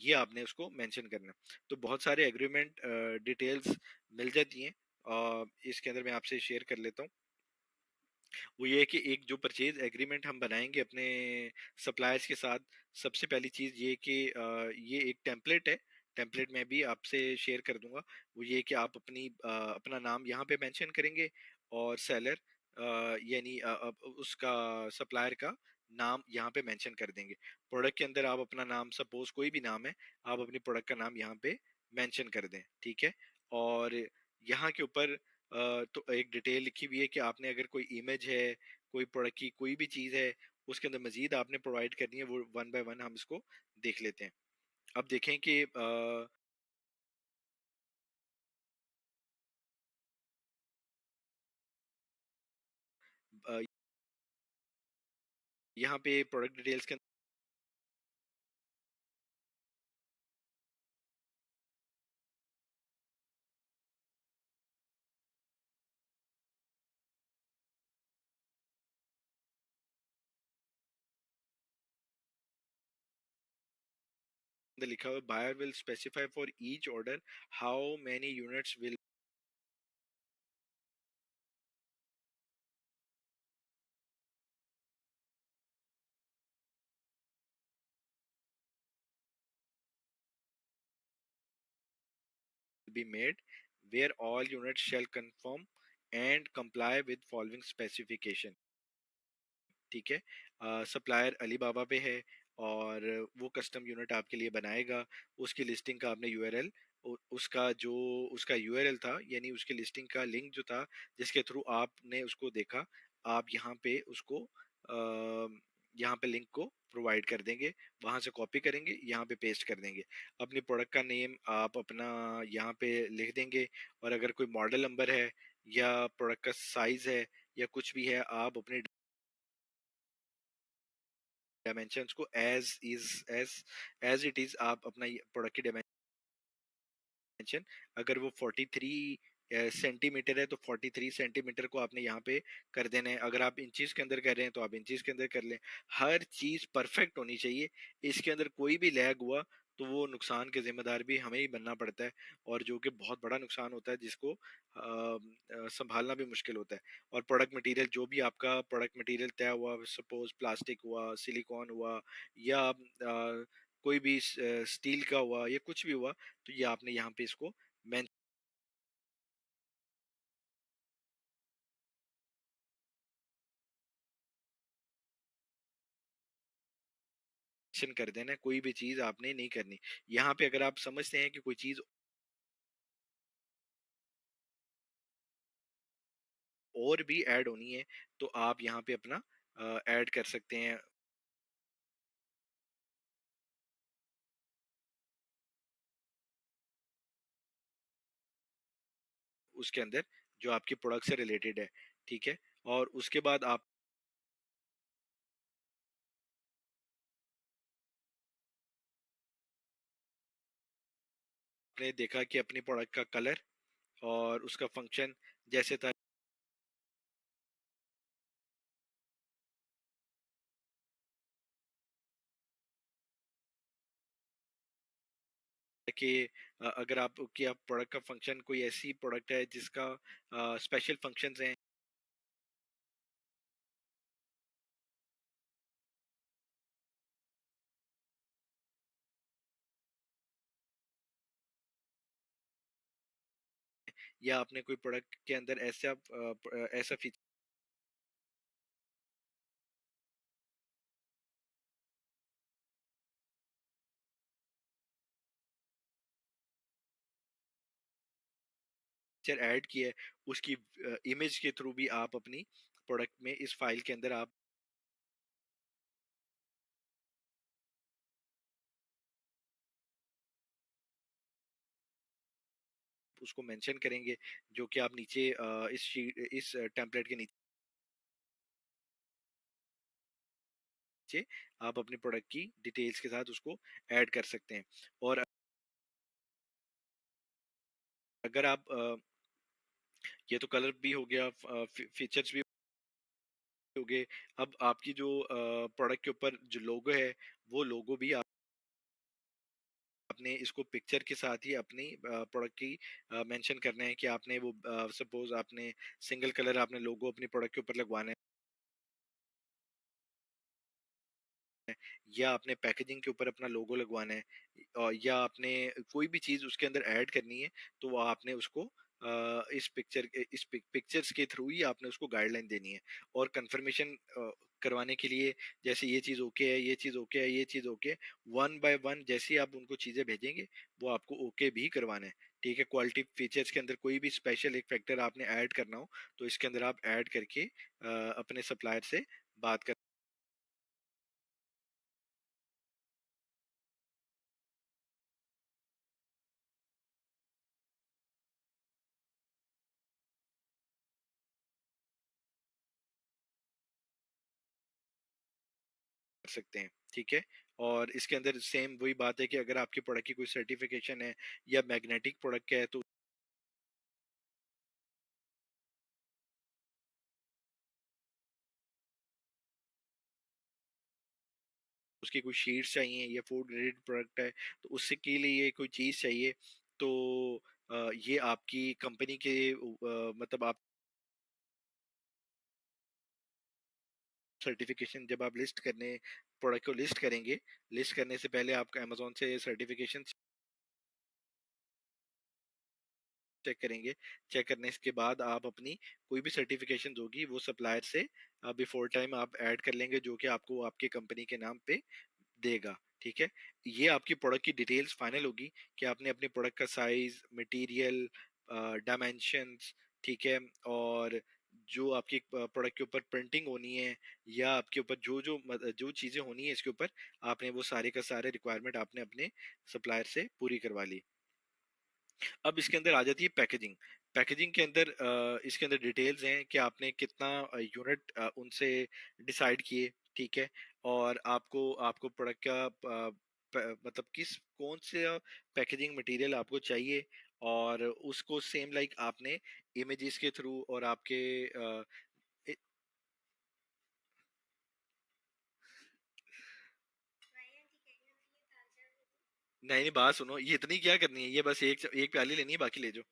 ये आपने उसको मेंशन करना है। तो बहुत सारे एग्रीमेंट डिटेल्स मिल जाती हैं, इसके अंदर मैं आपसे शेयर कर लेता हूँ। वो ये है कि एक जो परचेज एग्रीमेंट हम बनाएंगे अपने सप्लायर्स के साथ, सबसे पहली चीज़ ये कि ये एक टेम्पलेट है, टेम्पलेट मैं भी आपसे शेयर कर दूंगा। वो ये कि आप अपना नाम यहाँ पे मेंशन करेंगे, और सेलर यानी उसका सप्लायर का नाम यहाँ पे मेंशन कर देंगे। प्रोडक्ट के अंदर आप अपना नाम, सपोज कोई भी नाम है, आप अपनी प्रोडक्ट का नाम यहाँ पे मेंशन कर दें, ठीक है। और यहाँ के ऊपर तो एक डिटेल लिखी हुई है कि आपने अगर कोई इमेज है, कोई प्रोडक्ट की कोई भी चीज़ है, उसके अंदर मजीद आपने प्रोवाइड करनी है, वो वन बाय वन हम इसको देख लेते हैं। अब देखें कि यहाँ पे प्रोडक्ट डिटेल्स के अंदर लिखा हुआ है, buyer will specify for each order how many units will be made, where all units shall conform and comply with following specification, ठीक है। सप्लायर अली बाबा पे है, और वो कस्टम यूनिट आपके लिए बनाएगा। उसकी लिस्टिंग का आपने यूआरएल, उसका जो उसका यूआरएल था, यानी उसकी लिस्टिंग का लिंक जो था जिसके थ्रू आपने उसको देखा, आप यहाँ पे उसको यहाँ पे लिंक को प्रोवाइड कर देंगे, वहां से कॉपी करेंगे, यहाँ पे पेस्ट कर देंगे। अपनी प्रोडक्ट का नेम आप अपना यहाँ पे लिख देंगे, और अगर कोई मॉडल नंबर है या प्रोडक्ट का साइज है या कुछ भी है, आप अपनी डायमेंशंस को एज इट इज आप अपना प्रोडक्ट की डायमेंशन, अगर वो 43 सेंटीमीटर है तो 43 सेंटीमीटर को आपने यहाँ पे कर देना है। अगर आप इंचेस के अंदर कर रहे हैं तो आप इंचेस के अंदर कर लें। हर चीज परफेक्ट होनी चाहिए। इसके अंदर कोई भी लैग हुआ तो वो नुकसान के जिम्मेदार भी हमें ही बनना पड़ता है, और जो कि बहुत बड़ा नुकसान होता है, जिसको संभालना भी मुश्किल होता है। और प्रोडक्ट मटेरियल, जो भी आपका प्रोडक्ट मटेरियल तय हुआ, सपोज प्लास्टिक हुआ, सिलिकॉन हुआ, या कोई भी स्टील का हुआ, या कुछ भी हुआ, तो ये आपने यहाँ पे इसको मेंशन कर देना है। कोई भी चीज आपने नहीं करनी। यहाँ पे अगर आप समझते हैं कि कोई चीज और भी ऐड होनी है, तो आप यहाँ पे अपना ऐड कर सकते हैं। उसके अंदर जो आपकी प्रोडक्ट से रिलेटेड है, ठीक है। और उसके बाद आपने देखा कि अपनी प्रोडक्ट का कलर और उसका फंक्शन जैसे था कि अगर आप प्रोडक्ट का फंक्शन, कोई ऐसी प्रोडक्ट है जिसका स्पेशल फंक्शंस हैं, या आपने कोई प्रोडक्ट के अंदर ऐसा फीचर ऐड किया है, उसकी इमेज के थ्रू भी आप अपनी प्रोडक्ट में, इस फाइल के अंदर आप उसको मेंशन करेंगे, जो कि आप नीचे इस टेम्पलेट के नीचे आप अपनी प्रोडक्ट की डिटेल्स के साथ उसको ऐड कर सकते हैं। और अगर आप ये तो कलर भी हो गया, फीचर्स भी हो गए। अब आपकी जो प्रोडक्ट के ऊपर जो लोगो है, वो लोगो भी आपने इसको पिक्चर के साथ ही अपनी प्रोडक्ट की मेंशन करना है कि आपने वो सपोज आपने सिंगल कलर आपने लोगो अपनी प्रोडक्ट के ऊपर लगवाना है, या आपने पैकेजिंग के ऊपर अपना लोगो लगवाना है, और या आपने कोई भी चीज उसके अंदर ऐड करनी है, तो वो आपने उसको इस पिक्चर्स के थ्रू ही आपने उसको गाइडलाइन देनी है। और कंफर्मेशन करवाने के लिए, जैसे ये चीज ओके है, ये चीज ओके है, ये चीज ओके, वन बाय वन जैसे ही आप उनको चीजें भेजेंगे वो आपको ओके भी करवाना है। ठीक है, क्वालिटी फीचर्स के अंदर कोई भी स्पेशल एक फैक्टर आपने ऐड करना हो तो इसके अंदर आप ऐड करके अपने सप्लायर से बात कर सकते हैं। ठीक है, और इसके अंदर सेम वही बात है कि अगर आपकी प्रोडक्ट की कोई सर्टिफिकेशन है या मैग्नेटिक प्रोडक्ट का है तो उसकी कोई शीट्स चाहिए, या फूड ग्रेड प्रोडक्ट है तो उससे के लिए कोई चीज़ चाहिए, तो ये आपकी कंपनी के मतलब आप सर्टिफिकेशन जब आप लिस्ट करने प्रोडक्ट को लिस्ट करेंगे, लिस्ट करने से पहले आपका अमेजोन से सर्टिफिकेशन चेक करेंगे। चेक करने के बाद आप अपनी कोई भी सर्टिफिकेशन होगी वो सप्लायर से बिफोर टाइम आप ऐड कर लेंगे, जो कि आपको आपके कंपनी के नाम पे देगा। ठीक है, ये आपकी प्रोडक्ट की डिटेल्स फाइनल होगी कि आपने अपने प्रोडक्ट का साइज, मटेरियल, डायमेंशंस, ठीक है, और जो आपकी प्रोडक्ट के ऊपर प्रिंटिंग होनी है, या आपके ऊपर जो जो जो चीज़ें होनी है इसके ऊपर, आपने वो सारे का सारे रिक्वायरमेंट आपने अपने सप्लायर से पूरी करवा ली। अब इसके अंदर आ जाती है पैकेजिंग। पैकेजिंग के अंदर इसके अंदर डिटेल्स हैं कि आपने कितना यूनिट उनसे डिसाइड किए। ठीक है, और आपको आपको प्रोडक्ट का मतलब किस कौन से पैकेजिंग मटेरियल आपको चाहिए, और उसको सेम लाइक आपने इमेजेस के थ्रू और आपके ए- नहीं नहीं, बात सुनो, ये इतनी क्या करनी है, ये बस एक एक प्याली लेनी है, बाकी ले जाओ।